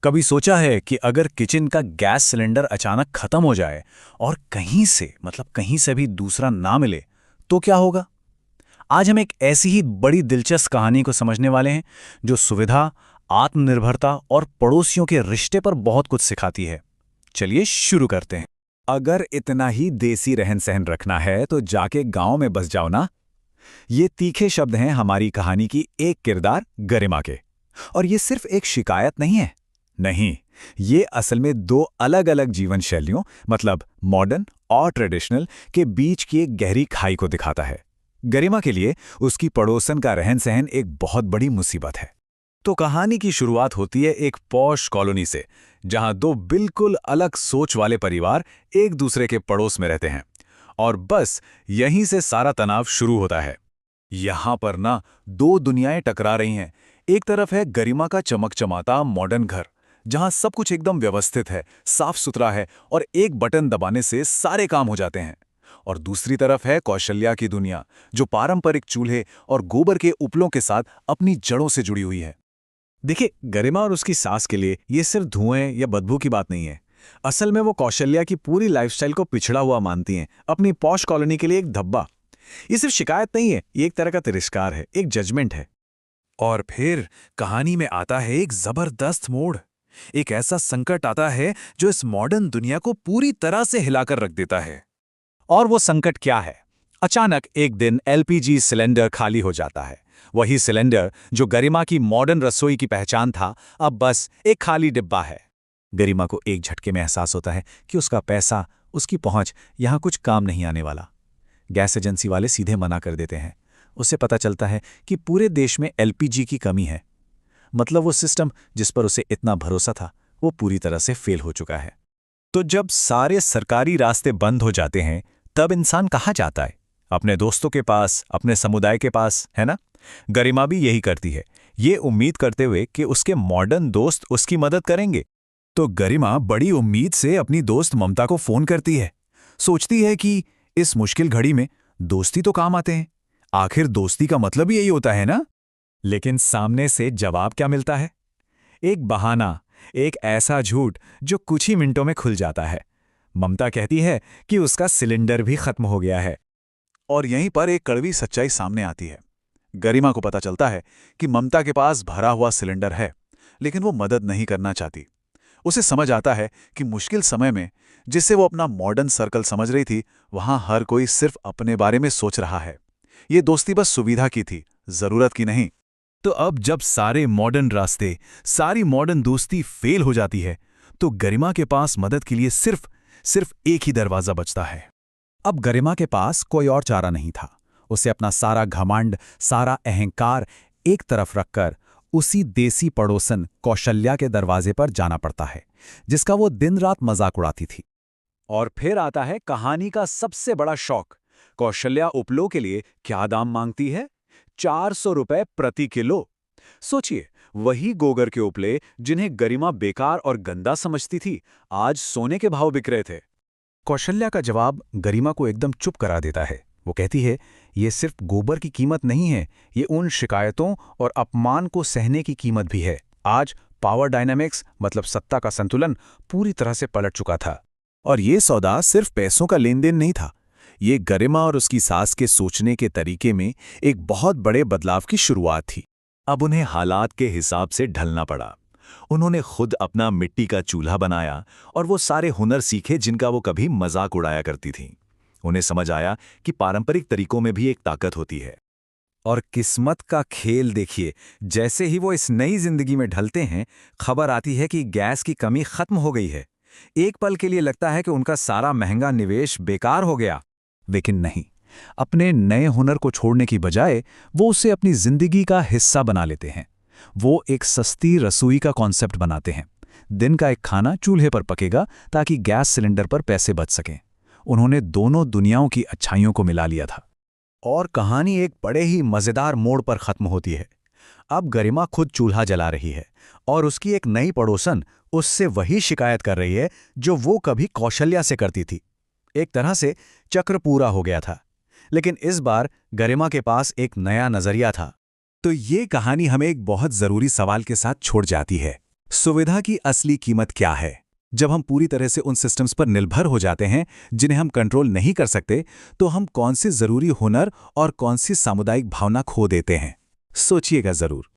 कभी सोचा है कि अगर किचन का गैस सिलेंडर अचानक खत्म हो जाए और कहीं से कहीं से भी दूसरा ना मिले तो क्या होगा। आज हम एक ऐसी ही बड़ी दिलचस्प कहानी को समझने वाले हैं जो सुविधा, आत्मनिर्भरता और पड़ोसियों के रिश्ते पर बहुत कुछ सिखाती है। चलिए शुरू करते हैं। अगर इतना ही देसी रहन सहन रखना है तो जाके गांव में बस जाओ ना। ये तीखे शब्द हैं हमारी कहानी की एक किरदार गरिमा के। और ये सिर्फ एक शिकायत नहीं है। नहीं, ये असल में दो अलग अलग जीवन शैलियों मॉडर्न और ट्रेडिशनल के बीच की एक गहरी खाई को दिखाता है। गरिमा के लिए उसकी पड़ोसन का रहन सहन एक बहुत बड़ी मुसीबत है। तो कहानी की शुरुआत होती है एक पॉश कॉलोनी से, जहां दो बिल्कुल अलग सोच वाले परिवार एक दूसरे के पड़ोस में रहते हैं। और बस यहीं से सारा तनाव शुरू होता है। यहां पर ना दो दुनियाएं टकरा रही हैं। एक तरफ है गरिमा का चमकचमाता मॉडर्न घर, जहां सब कुछ एकदम व्यवस्थित है, साफ सुथरा है और एक बटन दबाने से सारे काम हो जाते हैं। और दूसरी तरफ है कौशल्या की दुनिया, जो पारंपरिक चूल्हे और गोबर के उपलों के साथ अपनी जड़ों से जुड़ी हुई है। देखिए, गरिमा और उसकी सास के लिए ये सिर्फ धुएं या बदबू की बात नहीं है। असल में वो कौशल्या की पूरी लाइफस्टाइल को पिछड़ा हुआ मानती हैं, अपनी पॉश कॉलोनी के लिए एक धब्बा। ये सिर्फ शिकायत नहीं है, ये एक तरह का तिरस्कार है, एक जजमेंट है। और फिर कहानी में आता है एक जबरदस्त मोड़। एक ऐसा संकट आता है जो इस मॉडर्न दुनिया को पूरी तरह से हिलाकर रख देता है। और वो संकट क्या है? अचानक एक दिन एलपीजी सिलेंडर खाली हो जाता है। वही सिलेंडर जो गरिमा की मॉडर्न रसोई की पहचान था, अब बस एक खाली डिब्बा है। गरिमा को एक झटके में एहसास होता है कि उसका पैसा, उसकी पहुंच यहां कुछ काम नहीं आने वाला। गैस एजेंसी वाले सीधे मना कर देते हैं। उसे पता चलता है कि पूरे देश में एलपीजी की कमी है। वो सिस्टम जिस पर उसे इतना भरोसा था, वो पूरी तरह से फेल हो चुका है। तो जब सारे सरकारी रास्ते बंद हो जाते हैं, तब इंसान कहाँ जाता है? अपने दोस्तों के पास, अपने समुदाय के पास, है ना? गरिमा भी यही करती है, ये उम्मीद करते हुए कि उसके मॉडर्न दोस्त उसकी मदद करेंगे। तो गरिमा बड़ी उम्मीद से अपनी दोस्त ममता को फोन करती है। सोचती है कि इस मुश्किल घड़ी में दोस्ती तो काम आते हैं। आखिर दोस्ती का मतलब यही होता है ना? लेकिन सामने से जवाब क्या मिलता है? एक बहाना, एक ऐसा झूठ जो कुछ ही मिनटों में खुल जाता है। ममता कहती है कि उसका सिलेंडर भी खत्म हो गया है। और यहीं पर एक कड़वी सच्चाई सामने आती है। गरिमा को पता चलता है कि ममता के पास भरा हुआ सिलेंडर है, लेकिन वो मदद नहीं करना चाहती। उसे समझ आता है कि मुश्किल समय में जिसे वो अपना मॉडर्न सर्कल समझ रही थी, वहां हर कोई सिर्फ अपने बारे में सोच रहा है। ये दोस्ती बस सुविधा की थी, जरूरत की नहीं। तो अब जब सारे मॉडर्न रास्ते, सारी मॉडर्न दोस्ती फेल हो जाती है, तो गरिमा के पास मदद के लिए सिर्फ एक ही दरवाजा बचता है। अब गरिमा के पास कोई और चारा नहीं था। उसे अपना सारा घमंड, सारा अहंकार एक तरफ रखकर उसी देसी पड़ोसन कौशल्या के दरवाजे पर जाना पड़ता है, जिसका वो दिन रात मजाक उड़ाती थी। और फिर आता है कहानी का सबसे बड़ा शौक। कौशल्या उपलों के लिए क्या दाम मांगती है? 400 रुपए प्रति किलो। सोचिए, वही गोबर के उपले जिन्हें गरिमा बेकार और गंदा समझती थी, आज सोने के भाव बिक रहे थे। कौशल्या का जवाब गरिमा को एकदम चुप करा देता है। वो कहती है, ये सिर्फ गोबर की कीमत नहीं है, ये उन शिकायतों और अपमान को सहने की कीमत भी है। आज पावर डायनामिक्स सत्ता का संतुलन पूरी तरह से पलट चुका था। और ये सौदा सिर्फ पैसों का लेन देन नहीं था, ये गरिमा और उसकी सास के सोचने के तरीके में एक बहुत बड़े बदलाव की शुरुआत थी। अब उन्हें हालात के हिसाब से ढलना पड़ा। उन्होंने खुद अपना मिट्टी का चूल्हा बनाया और वो सारे हुनर सीखे जिनका वो कभी मजाक उड़ाया करती थीं। उन्हें समझ आया कि पारंपरिक तरीकों में भी एक ताकत होती है। और किस्मत का खेल देखिए, जैसे ही वो इस नई जिंदगी में ढलते हैं, खबर आती है कि गैस की कमी खत्म हो गई है। एक पल के लिए लगता है कि उनका सारा महंगा निवेश बेकार हो गया, लेकिन नहीं। अपने नए हुनर को छोड़ने की बजाय वो उसे अपनी जिंदगी का हिस्सा बना लेते हैं। वो एक सस्ती रसोई का कॉन्सेप्ट बनाते हैं। दिन का एक खाना चूल्हे पर पकेगा ताकि गैस सिलेंडर पर पैसे बच सकें। उन्होंने दोनों दुनियाओं की अच्छाइयों को मिला लिया था। और कहानी एक बड़े ही मजेदार मोड़ पर खत्म होती है। अब गरिमा खुद चूल्हा जला रही है और उसकी एक नई पड़ोसन उससे वही शिकायत कर रही है जो वो कभी कौशल्या से करती थी। एक तरह से चक्र पूरा हो गया था, लेकिन इस बार गरिमा के पास एक नया नजरिया था। तो ये कहानी हमें एक बहुत जरूरी सवाल के साथ छोड़ जाती है। सुविधा की असली कीमत क्या है? जब हम पूरी तरह से उन सिस्टम्स पर निर्भर हो जाते हैं जिन्हें हम कंट्रोल नहीं कर सकते, तो हम कौन सी जरूरी हुनर और कौन सी सामुदायिक भावना खो देते हैं? सोचिएगा जरूर।